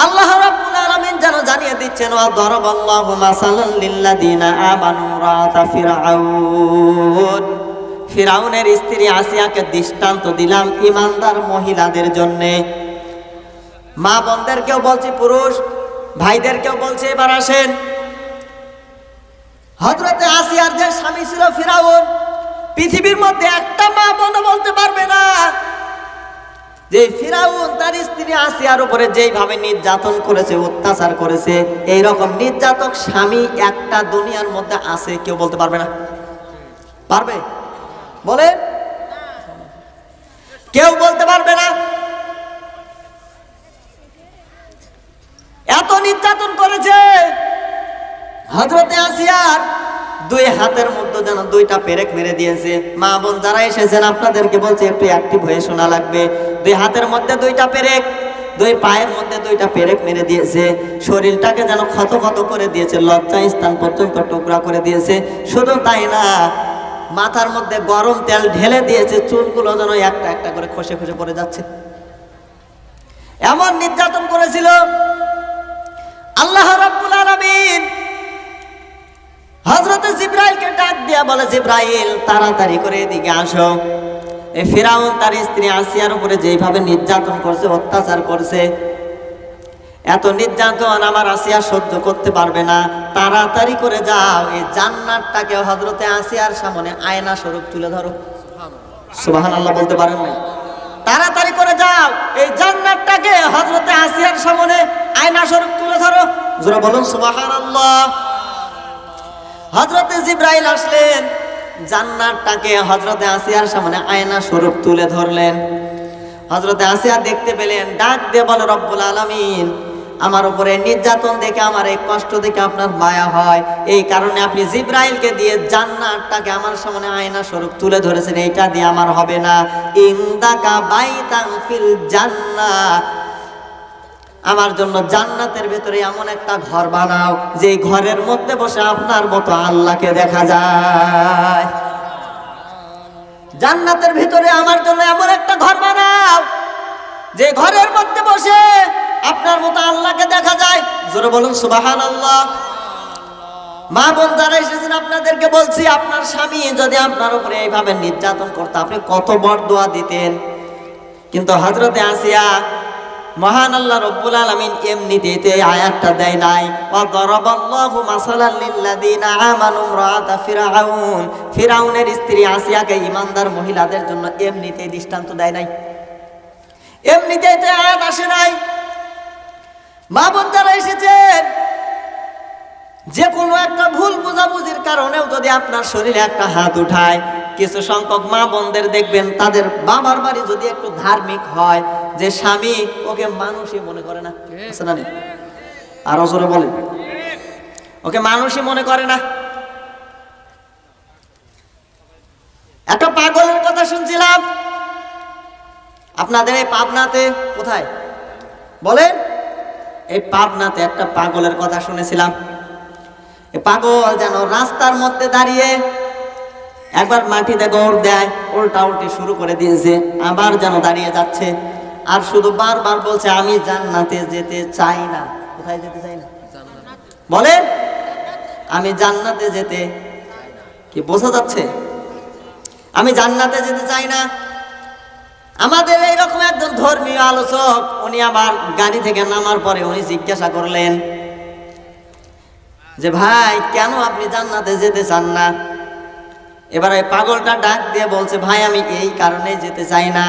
আল্লাহ রাব্বুল আলামিন যেন জানিয়ে দিচ্ছেন, ওয়া দারাবাল্লাহু মাসালান লিল্লাযিনা আমানু রাআতা ফিরআউন, ফিরআউনের স্ত্রী আসিয়াকে দৃষ্টান্ত দিলাম ঈমানদার মহিলাদের জন্য। মা বোনদেরকেও বলছি, পুরুষ ভাইদেরকেও বলছে এবার আসেন। হযরতে আসিয়ার যে স্বামী ছিল ফিরআউন, পৃথিবীর মধ্যে একটা মা বোন বলতে পারবে না যে ফিরাউন তার স্ত্রী আসিয়ার উপরে যেইভাবে নির্যাতন করেছে, অত্যাচার করেছে, এই রকম নির্যাতক স্বামী একটা দুনিয়ার মধ্যে আছে, কেউ বলতে পারবে না? পারবে? বলে কেউ বলতে পারবে না। এত নির্যাতন করেছে হযরতে আসিয়ার দুই হাতের মধ্যে যেন দুইটা পেরেক মেরে দিয়েছে। মা বোন যারা এসেছেন আপনাদেরকে বলছে একটু অ্যাক্টিভ হয়ে শোনা লাগবে। দুই হাতের মধ্যে দুইটা পেরেক, দুই পায়ের মধ্যে দুইটা পেরেক মেরে দিয়েছে, শরীরটাকে যেন ক্ষত ক্ষত করে দিয়েছে, লজ্জা স্থান পর্যন্ত টুকরা করে দিয়েছে। শুধু তাই না, মাথার মধ্যে গরম তেল ঢেলে দিয়েছে, চুলগুলো যেন একটা একটা করে খসে খসে পড়ে যাচ্ছে। এমন নির্যাতন করেছিল। আল্লাহ রাব্বুল আলামিন হযরত জিবরাইলকে ডাক দিয়া বলে, জিবরাইল তাড়াতাড়ি করে এদিকে আসো। এই ফিরাউন তার স্ত্রী আসিয়ার উপরে যেইভাবে নির্যাতন করছে, অত্যাচার করছে, এত নির্যাতন আমার আসিয়া সহ্য করতে পারবে না। তাড়াতাড়ি করে যাও, এই জান্নাতটাকে হযরতে আসিয়ার সামনে আয়না স্বরূপ তুলে ধরো। সুবহানাল্লাহ বলতে পারেন না? তাড়াতাড়ি করে যাও, এই জান্নাতটাকে হযরতে আসিয়ার সামনে আয়না স্বরূপ তুলে ধরো। জোরে বলুন সুবহানাল্লাহ। হযরতে জিবরাইল আসলেন, জান্নাতটাকে হযরতে আসিয়ার সামনে আয়না স্বরূপ তুলে ধরলেন। হযরতে আসিয়া দেখতে পেলেন, ডাক দিয়ে বলে, রব্বুল আলামিন আমার উপরে নির্যাতন দেখে, আমার এই কষ্ট দেখে আপনার মায়া হয়, এই কারণে আপনি জিবরাইলকে দিয়ে জান্নাতটাকে আমার সামনে আয়না স্বরূপ তুলে ধরেছেন। এইটা দিয়ে আমার হবে না। ইনদাকা বাইতান ফিল জান্নাহ, আমার জন্য জান্নাতের ভেতরে এমন একটা ঘর বানাও যে ঘরের মধ্যে বসে আপনার মতো আল্লাহকে দেখা যায়। জান্নাতের ভিতরে আমার জন্য এমন একটা ঘর বানাও যে ঘরের মধ্যে বসে আপনার মতো আল্লাহকে দেখা যায়। জোরে বলুন সুবহানাল্লাহ। মা বোন যারা এসেছেন আপনাদেরকে বলছি, আপনার স্বামী যদি আপনার উপরে এইভাবে নির্যাতন করতো আপনি কত বড় দোয়া দিতেন। কিন্তু হযরতে আসিয়া মহান আল্লাহ রব্বুল আলামিন এমনিতে আয়াতটা দেয় নাই, ওয়া দারাবাল্লাহু মাসালান লিল্লাযিনা আমানু রাআতা ফিরআউন, ফিরআউনের স্ত্রী আসিয়াকে ঈমানদার মহিলাদের জন্য এমনিতেই দৃষ্টান্ত দেয় নাই, এমনিতেই তো আয়াত আসে নাই। মা বোন যারা এসেছেন, যে কোনো একটা ভুল বোঝাবুঝির কারণেও যদি আপনার শরীরে একটা হাত উঠায়, কিছু সংখ্যক মা বোনদের দেখবেন তাদের বাবার বাড়ি যদি একটু ধার্মিক হয়, যে স্বামী ওকে মানুষই মনে করে না, আছে না? আরো জোরে বলেন, ওকে মানুষই মনে করে না। একটা পাগলের কথা শুনছিলাম আপনাদের এই পাবনাতে। কোথায় বলেন? এই পাবনাতে একটা পাগলের কথা শুনেছিলাম। এই পাগল যেন রাস্তার মধ্যে দাঁড়িয়ে একবার মাটিতে গড় দেয়, উল্টা উল্টি শুরু করে দিয়েছে, আবার যেন দাঁড়িয়ে যাচ্ছে, আর শুধু বারবার বলছে আমি জান্নাতে যেতে চাই না। কোথায় যেতে চাই না বলেন? আমি জান্নাতে যেতে, কি বোঝা যাচ্ছে? আমি জান্নাতে যেতে চাই না। আমাদের এইরকম একজন ধর্মীয় আলোচক, উনি আবার গাড়ি থেকে নামার পরে উনি জিজ্ঞাসা করলেন যে ভাই কেন আপনি জান্নাতে যেতে চান না? এবার এই পাগলটা ডাক দিয়ে বলছে, ভাই আমি এই কারণে যেতে চাই না,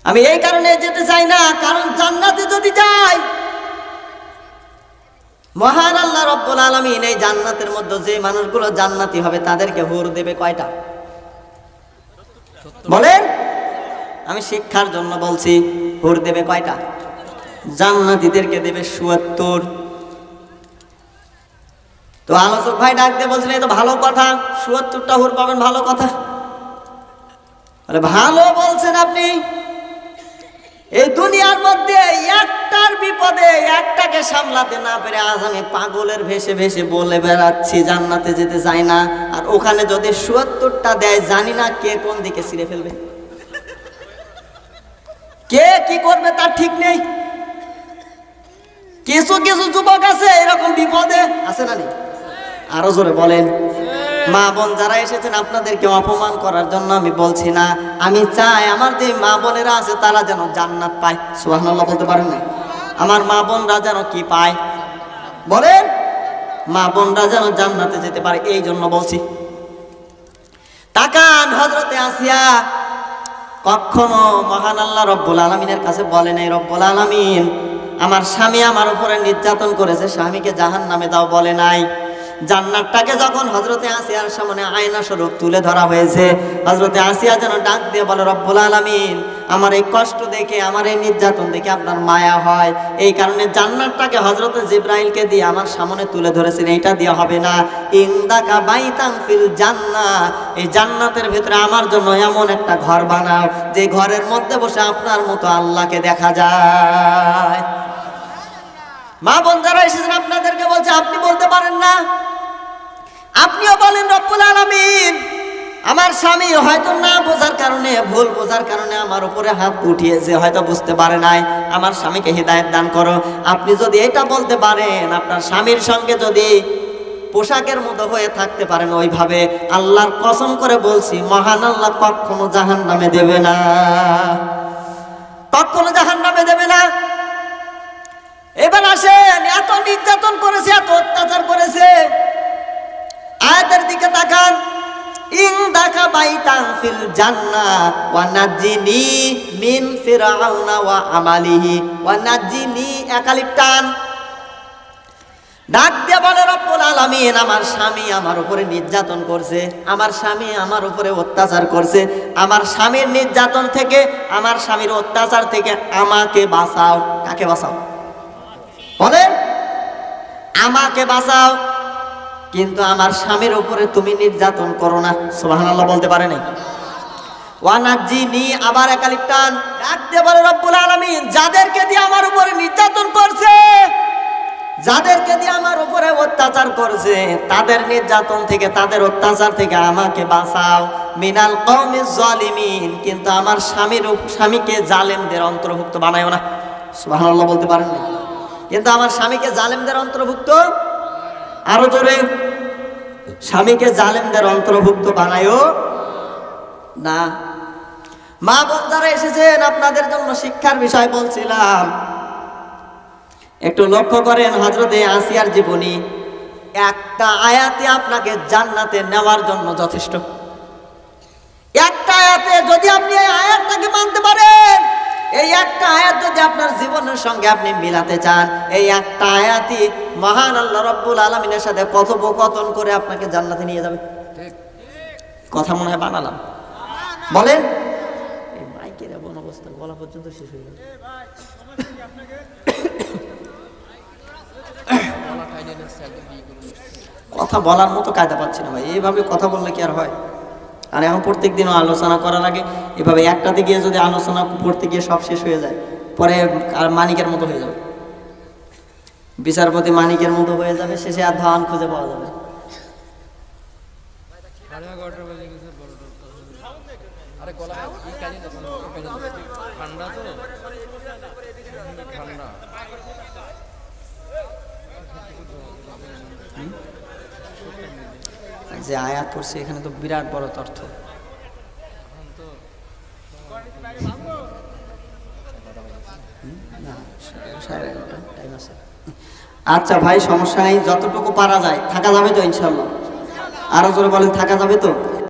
আমি এই কারণে যেতে চাই না, কারণ জান্নাতে যদি যাই মহান আল্লাহ রব্বুল আলামিন এই জান্নাতের মধ্যে যে মানুষগুলো জান্নাতি হবে তাদেরকে হুর দেবে কয়টা? বলেন। আমি শিক্ষার জন্য বলছি। হুর দেবে কয়টা? জান্নাতীদেরকে দেবে ৭৪। তো আলোচক ভাই ডাক দিয়ে বলছেন এই তো ভালো কথা, ৭৪টা হুর পাবেন, ভালো কথা। ভালো বলছেন আপনি। এই দুনিয়ার মধ্যে একটার বিপদে একটাকে সামলাতে না পেরে আজ আমি পাগলের ভেসে ভেসে বলে বেড়াচ্ছি জান্নাতে যেতে চাই না, আর ওখানে যদি ৭৪টা দেয় জানি না কে কোন দিকে ছিঁড়ে ফেলবে, কে কি করবে তার ঠিক নেই। কিছু কিছু যুবক আছে এরকম বিপদে আছে না নেই? আরো জোরে বলেন। মা বোন যারা এসেছেন আপনাদেরকে অপমান করার জন্য আমি বলছি না, আমি চাই আমার যে মা বোনেরা আছে তারা যেন জান্নাত পায়। সুবহানাল্লাহ বলতে পারেন না? আমার মা বোনরা যেন কি পায় বলেন? মা বোনরা যেন জান্নাতে যেতে পারে, এই জন্য বলছি। তাকান, হযরতে আসিয়া কখনো মহান আল্লাহ রব্বুল আলামিনের কাছে বলে নাই রব্বুল আলামিন আমার স্বামী আমার উপরে নির্যাতন করেছে, স্বামীকে জাহান্নামে দাও, বলে নাই। জান্নাতটাকে যখন হযরতে আসিয়ার সামনে আয়না স্বরূপ তুলে ধরা হয়েছে, হযরতে আসিয়া যেন ডাক দিয়ে বলে রব্বুল আলামিন আমার এই কষ্ট দেখে, আমার এই নির্যাতন দেখে আপনার মায়া হয়, এই কারণে জান্নাতটাকে হযরতে জিবরাইলকে দিয়ে আমার সামনে তুলে ধরেছেন, এইটা দিয়ে হবে না। ইনদাকা বাইতান ফিল জান্নাহ, এই জান্নাতের ভিতরে আমার জন্য এমন একটা ঘর বানাও যে ঘরের মধ্যে বসে আপনার মতো আল্লাহকে দেখা যায়। মা বোন যারা এসেছেন আপনাদেরকে বলছে আপনি বলতে পারেন না, আপনিও বলেন রব্বুল আলামিন আমার স্বামী হয়তো না বোঝার কারণে, ভুল বোঝার কারণে আমার উপরে হাত উঠিয়েছে, হয়তো বুঝতে পারে নাই, আমার স্বামীকে হিদায়াত দান করো। আপনি যদি এটা বলতে পারেন, আপনার স্বামীর সঙ্গে যদি পোশাকের মতো হয়ে থাকতে পারেন ওইভাবে, আল্লাহর কসম করে বলছি মহান আল্লাহ কখনো জাহান্নামে দেবে না, কখনো জাহান্নামে দেবে না। এবার আসেন, এত নির্যাতন করেছে, এত অত্যাচার করেছে, আয়াতের দিকে তাকান। ইনদাকা বাইতান ফিল জান্নাহ ওয়া নাজিনি মিন ফিরআউনা ওয়া আমালিহি ওয়া নাজিনি, একালিপ টান, ডাক দিয়ে বলে রব্বুল আলামিন আমার স্বামী আমার উপরে নির্যাতন করছে, আমার স্বামী আমার উপরে অত্যাচার করছে, আমার স্বামীর নির্যাতন থেকে, আমার স্বামীর অত্যাচার থেকে আমাকে বাঁচাও। কাকে বাঁচাও বলেন? আমাকে বাঁচাও, কিন্তু আমার স্বামীর উপরে তুমি নির্যাতন করো না। সুবহানাল্লাহ বলতে পারে নাই? ওয়ানাজিনি, আবার একালিপ টান, ডাক দিয়ে বলে রব্বুল আলামিন যাদেরকে দিয়ে আমার উপরে নির্যাতন করছে, যাদেরকে দিয়ে আমার উপরে অত্যাচার করছে, তাদের নির্যাতন থেকে, তাদের অত্যাচার থেকে আমাকে বাঁচাও। মিনাল কওমিজ জালিমিন, কিন্তু আমার স্বামীকে জালেমদের অন্তর্ভুক্ত বানায়ও না। সুবহানাল্লাহ বলতে পারেন না? কিন্তু আমার স্বামীকে জালেমদের অন্তর্ভুক্ত, আরো জোরে, স্বামীকে জালেমদের অন্তর্ভুক্ত বানায়ও না। মা বোন যারা এসেছেন আপনাদের জন্য শিক্ষার বিষয় বলছিলাম, একটু লক্ষ্য করেন হযরতে আসিয়ার জীবনী, একটা আয়াতে আপনাকে জান্নাতে নেওয়ার জন্য যথেষ্ট। একটা আয়াতে যদি আপনি এই আয়াতটাকে মানতে পারেন, এই একটা আয়াত যদি আপনার জীবনের সঙ্গে আপনি মিলাতে চান, এই একটা আয়াতই মহান আল্লাহ রব্বুল আলামিনের সাথে কথোপকথন করে আপনাকে জান্নাতে নিয়ে যাবে। কথা মনে হয় বানালাম? বলেন। এই মাইকের এমন অবস্থা, বলা পর্যন্ত শেষ হয়ে গেল। কথা বলার মতো কায়দা পাচ্ছি না ভাই, এইভাবে কথা বললে কি আর হয়? আর এখন প্রত্যেক দিনও আলোচনা করার আগে এভাবে একটাতে গিয়ে যদি আলোচনা করতে গিয়ে সব শেষ হয়ে যায়, পরে আর মানিকের মতো হয়ে যাবে, বিচারপতি মানিকের মতো হয়ে যাবে, শেষে আর ধান খুঁজে পাওয়া যাবে। যে আয়াত করছে এখানে তো বিরাট বড় তথ্য। আচ্ছা ভাই সমস্যা নেই, যতটুকু পারা যায় থাকা যাবে তো ইনশাল্লাহ? আরো জোরে বলেন, থাকা যাবে তো?